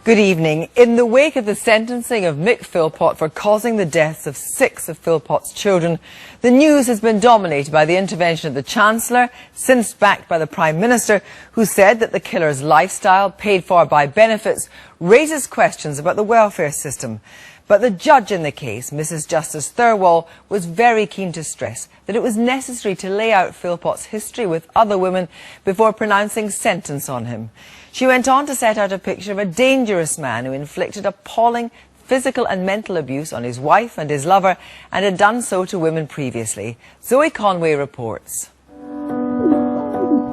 Good evening. In the wake of the sentencing of Mick Philpot for causing the deaths of 6 of Philpot's children, the news has been dominated by the intervention of the Chancellor, since backed by the Prime Minister, who said that the killer's lifestyle, paid for by benefits, raises questions about the welfare system. But the judge in the case, Mrs. Justice Thirlwall, was very keen to stress that it was necessary to lay out Philpot's history with other women before pronouncing sentence on him. She went on to set out a picture of a dangerous man who inflicted appalling physical and mental abuse on his wife and his lover and had done so to women previously. Zoe Conway reports.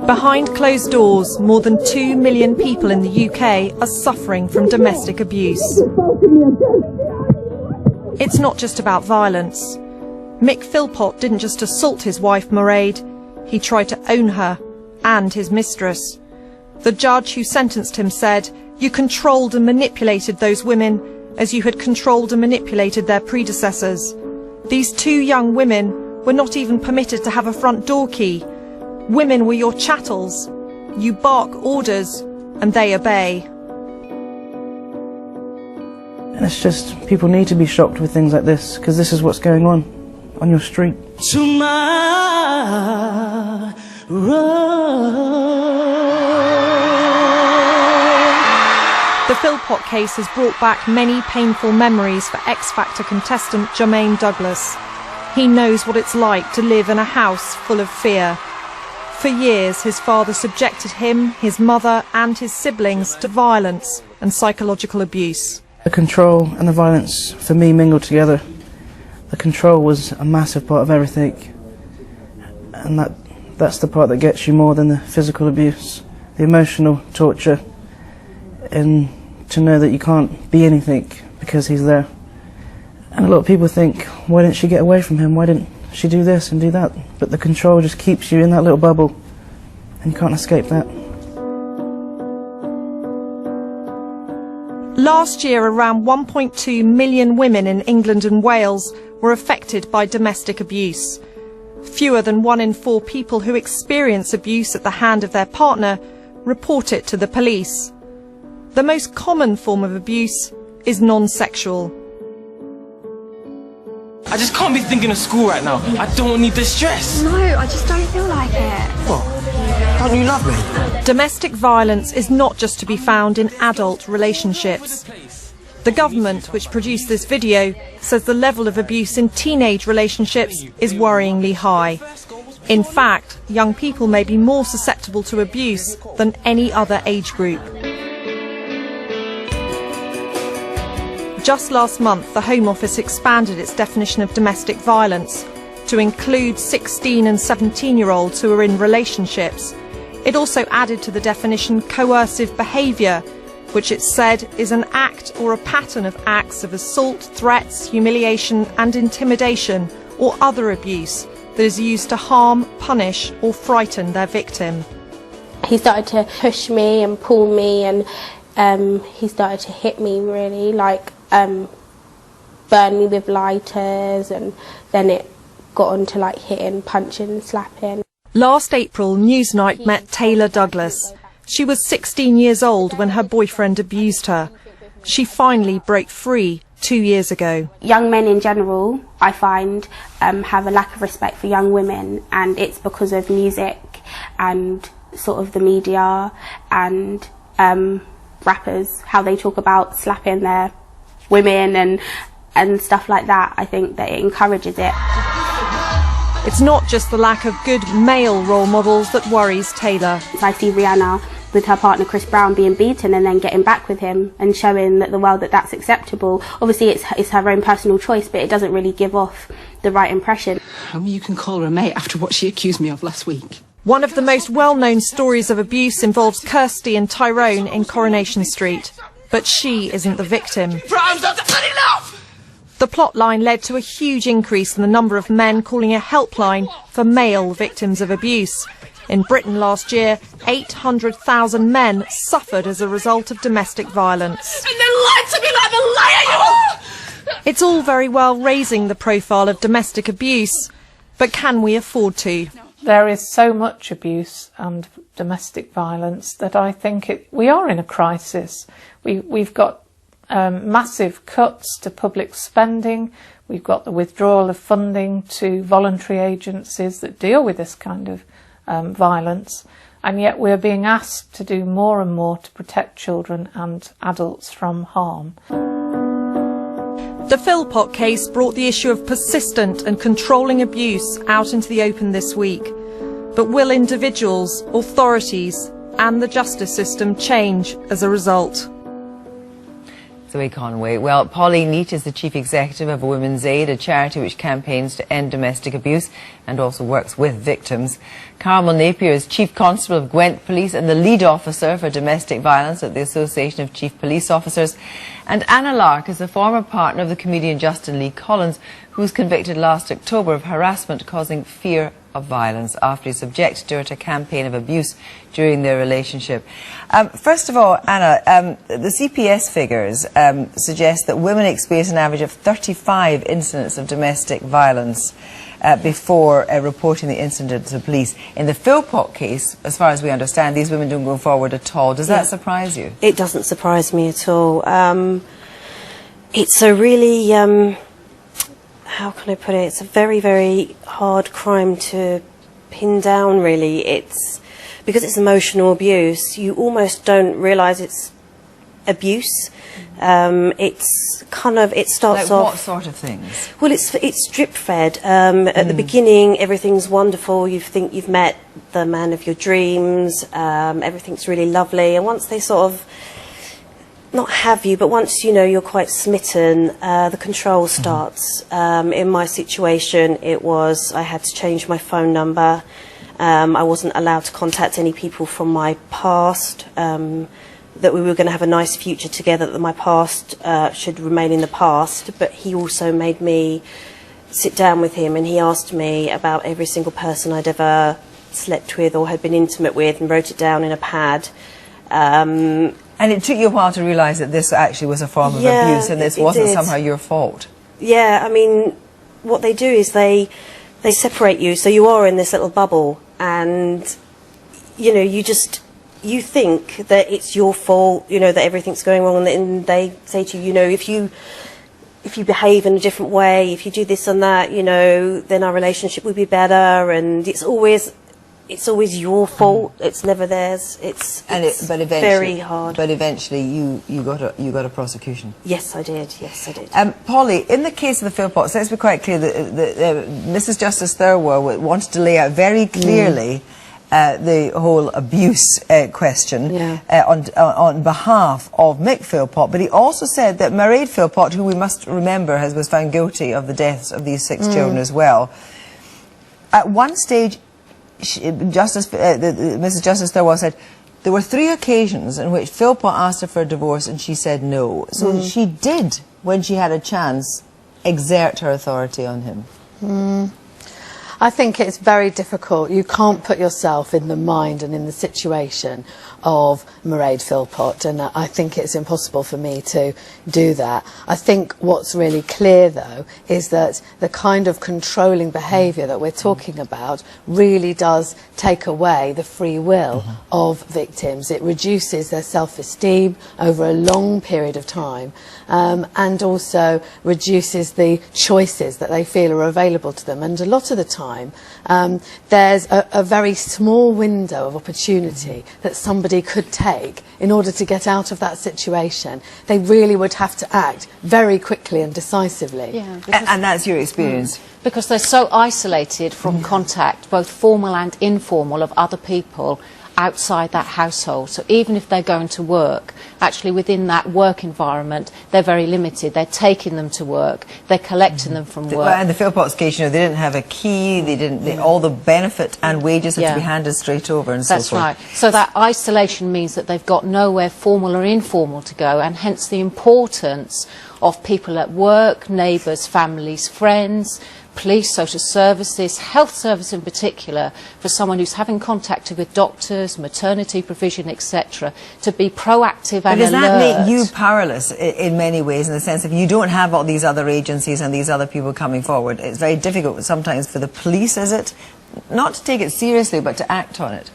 Behind closed doors, more than 2 million people in the UK are suffering from domestic abuse. It's not just about violence. Mick Philpot didn't just assault his wife Mairead, he tried to own her and his mistress. The judge who sentenced him said, "You controlled and manipulated those women as you had controlled and manipulated their predecessors. These 2 young women were not even permitted to have a front door key. Women were your chattels. You bark orders and they obey." And it's just, people need to be shocked with things like this, because this is what's going on your street. The Philpot case has brought back many painful memories for X Factor contestant Jermaine Douglas. He knows what it's like to live in a house full of fear. For years, his father subjected him, his mother and his siblings to violence and psychological abuse. The control and the violence, for me, mingled together. The control was a massive part of everything, and that's the part that gets you more than the physical abuse. The emotional torture, and to know that you can't be anything because he's there. And a lot of people think, why didn't she get away from him? Why didn't she do this and do that? But the control just keeps you in that little bubble, and you can't escape that. Last year, around 1.2 million women in England and Wales were affected by domestic abuse. Fewer than 1 in 4 people who experience abuse at the hand of their partner report it to the police. The most common form of abuse is non-sexual. I just can't be thinking of school right now. I don't need the stress. No, I just don't feel like it. What? Don't you love me? Domestic violence is not just to be found in adult relationships. The government, which produced this video, says the level of abuse in teenage relationships is worryingly high. In fact, young people may be more susceptible to abuse than any other age group. Just last month, the Home Office expanded its definition of domestic violence to include 16 and 17-year-olds who are in relationships. It also added to the definition coercive behaviour, which it said is an act or a pattern of acts of assault, threats, humiliation and intimidation or other abuse that is used to harm, punish or frighten their victim. He started to push me and pull me, and he started to hit me really, like burn me with lighters, and then it got on to like hitting, punching, slapping. Last April, Newsnight met Taylor Douglas. She was 16 years old when her boyfriend abused her. She finally broke free 2 years ago. Young men in general, I find, have a lack of respect for young women, and it's because of music and sort of the media and rappers, how they talk about slapping their women and stuff like that. I think that it encourages it. It's not just the lack of good male role models that worries Taylor. I see Rihanna with her partner Chris Brown being beaten and then getting back with him and showing that the world that that's acceptable. Obviously it's her own personal choice, but it doesn't really give off the right impression. How you can call her a mate after what she accused me of last week? One of the most well-known stories of abuse involves Kirsty and Tyrone in Coronation Street. But she isn't the victim. The plotline led to a huge increase in the number of men calling a helpline for male victims of abuse. In Britain last year, 800,000 men suffered as a result of domestic violence. And they lied to me like the liar you are! It's all very well raising the profile of domestic abuse, but can we afford to? there is so much abuse and domestic violence that I think we are in a crisis. We've got massive cuts to public spending. We've got the withdrawal of funding to voluntary agencies that deal with this kind of violence, and yet we're being asked to do more and more to protect children and adults from harm. The Philpot case brought the issue of persistent and controlling abuse out into the open this week. But will individuals, authorities and the justice system change as a result? Zoe Conway. Well, Polly Neate is the Chief Executive of Women's Aid, a charity which campaigns to end domestic abuse and also works with victims. Carmel Napier is Chief Constable of Gwent Police and the lead officer for domestic violence at the Association of Chief Police Officers. And Anna Lark is a former partner of the comedian Justin Lee Collins, who was convicted last October of harassment causing fear of violence after he subjected her to a campaign of abuse during their relationship. First of all, Anna, the CPS figures suggest that women experience an average of 35 incidents of domestic violence before reporting the incident to the police. In the Philpot case, as far as we understand, these women don't go forward at all. Does that surprise you? It doesn't surprise me at all. It's a really... how can I put it? It's a very, very hard crime to pin down, really. It's because it's emotional abuse, you almost don't realise it's abuse. It's kind of, it starts like off... what sort of things? Well, it's drip-fed. At the beginning, everything's wonderful. You think you've met the man of your dreams. Everything's really lovely. And once they sort of... not have you, but once, you know, you're quite smitten, the control starts. In my situation, it was I had to change my phone number. I wasn't allowed to contact any people from my past, that we were going to have a nice future together, that my past should remain in the past. But he also made me sit down with him, and he asked me about every single person I'd ever slept with or had been intimate with, and wrote it down in a pad. And it took you a while to realise that this actually was a form of abuse, and this wasn't somehow your fault. Yeah, I mean, what they do is they separate you, so you are in this little bubble, and, you know, you think that it's your fault, you know, that everything's going wrong, and they say to you, you know, if you behave in a different way, if you do this and that, you know, then our relationship will be better, and it's always your fault. It's never theirs. It's very hard. But eventually, you got a prosecution. Yes, I did. Yes, I did. Polly, in the case of the Philpots, let's be quite clear that Mrs. Justice Thirlwell wanted to lay out very clearly the whole abuse question on behalf of Mick Philpot, but he also said that Mairead Philpot, who we must remember was found guilty of the deaths of these 6 children as well, at one stage. Mrs. Justice Thirlwell said there were 3 occasions in which Philpot asked her for a divorce and she said no. So she did, when she had a chance, exert her authority on him. I think it's very difficult. You can't put yourself in the mind and in the situation of Mairead Philpot, and I think it's impossible for me to do that. I think what's really clear, though, is that the kind of controlling behaviour that we're talking about really does take away the free will of victims. It reduces their self-esteem over a long period of time, and also reduces the choices that they feel are available to them. And a lot of the time, there's a very small window of opportunity that somebody could take in order to get out of that situation. They really would have to act very quickly and decisively. Yeah, and that's your experience? Because they're so isolated from contact, both formal and informal, of other people outside that household. So even if they're going to work, actually within that work environment, they're very limited. They're taking them to work, they're collecting them from work. And the Philpot's case, you know, they didn't have a key, they didn't, all the benefit and wages had to be handed straight over and so forth. That's right. So that isolation means that they've got nowhere formal or informal to go, and hence the importance of people at work, neighbours, families, friends, police, social services, health service in particular, for someone who's having contact with doctors, maternity provision, etc., to be proactive and alert. But does that make you powerless in many ways, in the sense if you don't have all these other agencies and these other people coming forward? It's very difficult sometimes for the police, is it, not to take it seriously, but to act on it?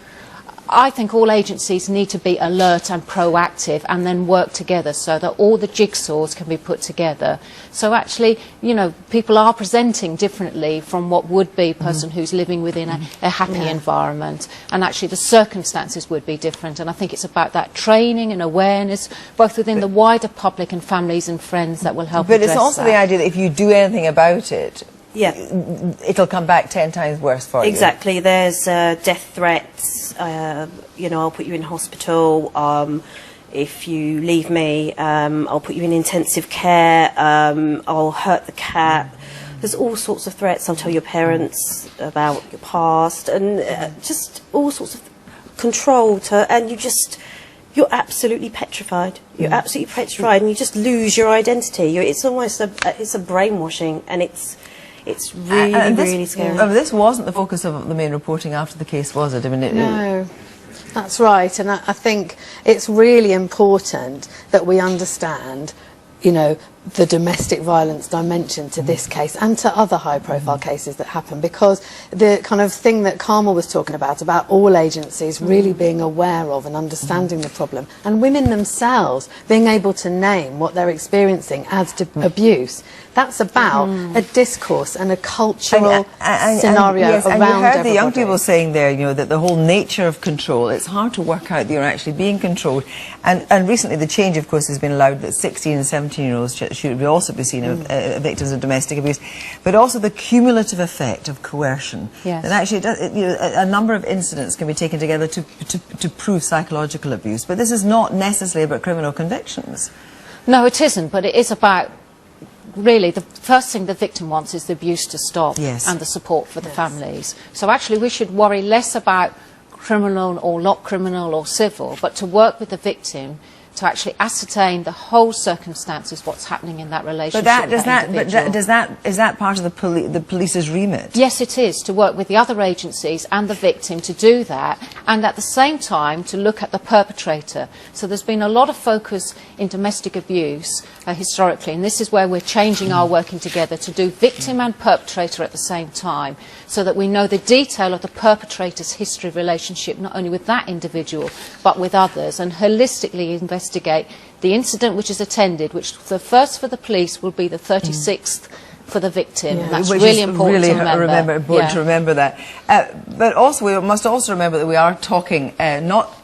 I think all agencies need to be alert and proactive and then work together so that all the jigsaws can be put together. So actually, you know, people are presenting differently from what would be a person who's living within a happy environment, and actually the circumstances would be different. And I think it's about that training and awareness, both within the wider public and families and friends, that will help But address it's also that. the idea that if you do anything about it, Yeah. it'll come back 10 times worse for you. Exactly. There's death threats. You know, I'll put you in hospital. If you leave me, I'll put you in intensive care. I'll hurt the cat. There's all sorts of threats. I'll tell your parents about your past, and just all sorts of control and you're absolutely petrified. You're absolutely petrified, and you just lose your identity. It's almost it's a brainwashing, and it's really, really scary. This wasn't the focus of the main reporting after the case, was it? I mean, No, that's right. And I think it's really important that we understand, you know, the domestic violence dimension to this case and to other high-profile cases that happen, because the kind of thing that Carmel was talking about all agencies really being aware of and understanding the problem, and women themselves being able to name what they're experiencing as abuse, that's about a discourse and a cultural scenario yes, around and you heard everybody. the young people saying there, you know, that the whole nature of control, it's hard to work out that you're actually being controlled. And recently the change, of course, has been allowed that 16 and 17-year-olds should also be seen as victims of domestic abuse, but also the cumulative effect of coercion. Yes. And actually, you know, a number of incidents can be taken together to prove psychological abuse, but this is not necessarily about criminal convictions. No, it isn't, but it is about, really, the first thing the victim wants is the abuse to stop, and the support for the families. So actually we should worry less about criminal or not criminal or civil, but to work with the victim to actually ascertain the whole circumstances, what's happening in that relationship. But is that part of the police's remit? Yes, it is, to work with the other agencies and the victim to do that, and at the same time to look at the perpetrator. So there's been a lot of focus in domestic abuse historically, and this is where we're changing our working together to do victim and perpetrator at the same time, so that we know the detail of the perpetrator's history of relationship, not only with that individual but with others, and holistically investigate the incident which is attended, which the first for the police will be the 36th for the victim. And that's really important to remember. Important to remember that. But also, we must also remember that we are talking not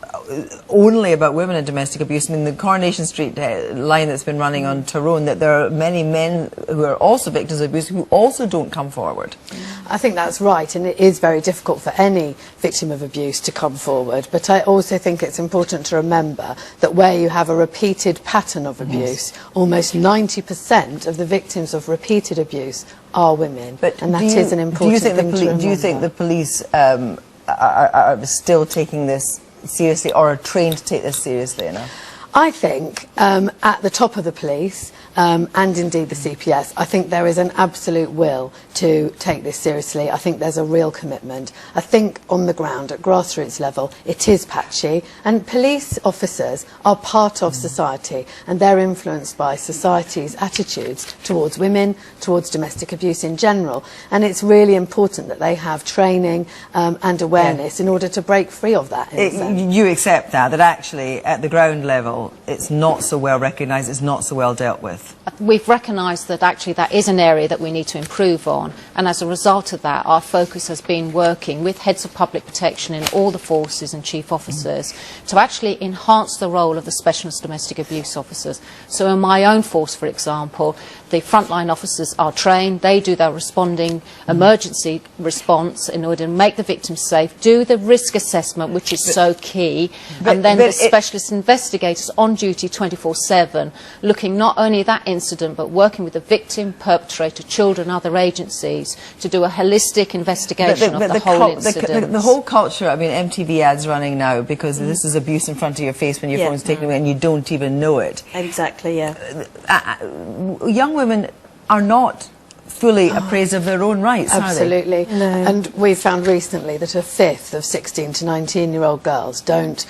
only about women and domestic abuse. I mean, the Coronation Street line that's been running on Tyrone, that there are many men who are also victims of abuse who also don't come forward. I think that's right, and it is very difficult for any victim of abuse to come forward, but I also think it's important to remember that where you have a repeated pattern of abuse, almost 90% of the victims of repeated abuse are women, and that is an important thing to remember. Do you think the police are still taking this seriously, or are trained to take this seriously enough? I think at the top of the police and indeed the CPS, I think there is an absolute will to take this seriously. I think there's a real commitment. I think on the ground, at grassroots level, it is patchy, and police officers are part of society, and they're influenced by society's attitudes towards women, towards domestic abuse in general, and it's really important that they have training and awareness in order to break free of that. You accept that actually at the ground level it's not so well recognised, it's not so well dealt with? We've recognised that actually that is an area that we need to improve on, and as a result of that our focus has been working with heads of public protection in all the forces and chief officers to actually enhance the role of the specialist domestic abuse officers. So in my own force, for example, the frontline officers are trained, they do their responding emergency response in order to make the victim safe, do the risk assessment, which is so key, and then the specialist investigators on duty 24/7, looking not only at that incident but working with the victim, perpetrator, children, other agencies to do a holistic investigation of the whole incident. The whole culture, I mean, MTV ads running now because this is abuse in front of your face when your phone's taken away and you don't even know it. Exactly, yeah. Young women are not fully appraised of their own rights, absolutely. Are they? No. And we've found recently that a fifth of 16 to 19-year-old girls don't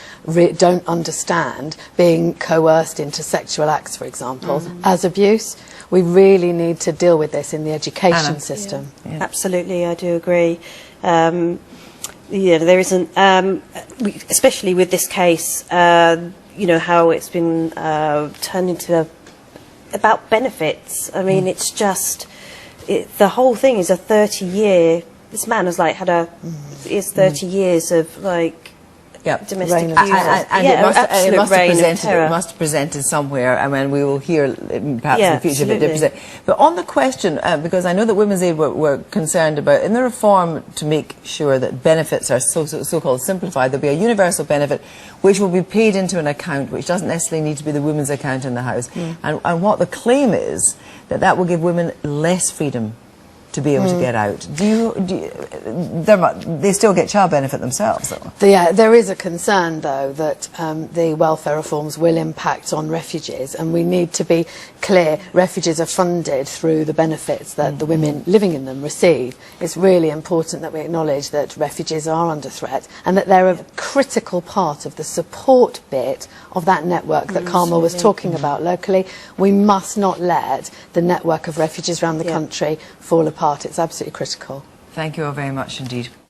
understand being coerced into sexual acts, for example, as abuse. We really need to deal with this in the education system. Yeah. Absolutely, I do agree. there isn't, especially with this case, how it's been turned into about benefits. I mean, it's just, the whole thing is a 30-year, this man has like had is 30 years of like, domestic abuse. And it must be presented somewhere, and when we will hear perhaps in the future if it did present. But on the question, because I know that Women's Aid were concerned about, in the reform to make sure that benefits are so-called simplified, there'll be a universal benefit which will be paid into an account which doesn't necessarily need to be the women's account in the house. And what the claim is, that will give women less freedom to be able to get out. They still get child benefit themselves, though. There is a concern, though, that the welfare reforms will impact on refugees, and we need to be clear. Refugees are funded through the benefits that the women living in them receive. It's really important that we acknowledge that refugees are under threat and that they're a critical part of the support bit of that network that Carmel was talking about locally. We must not let the network of refugees around the country fall apart. It's absolutely critical. Thank you all very much indeed.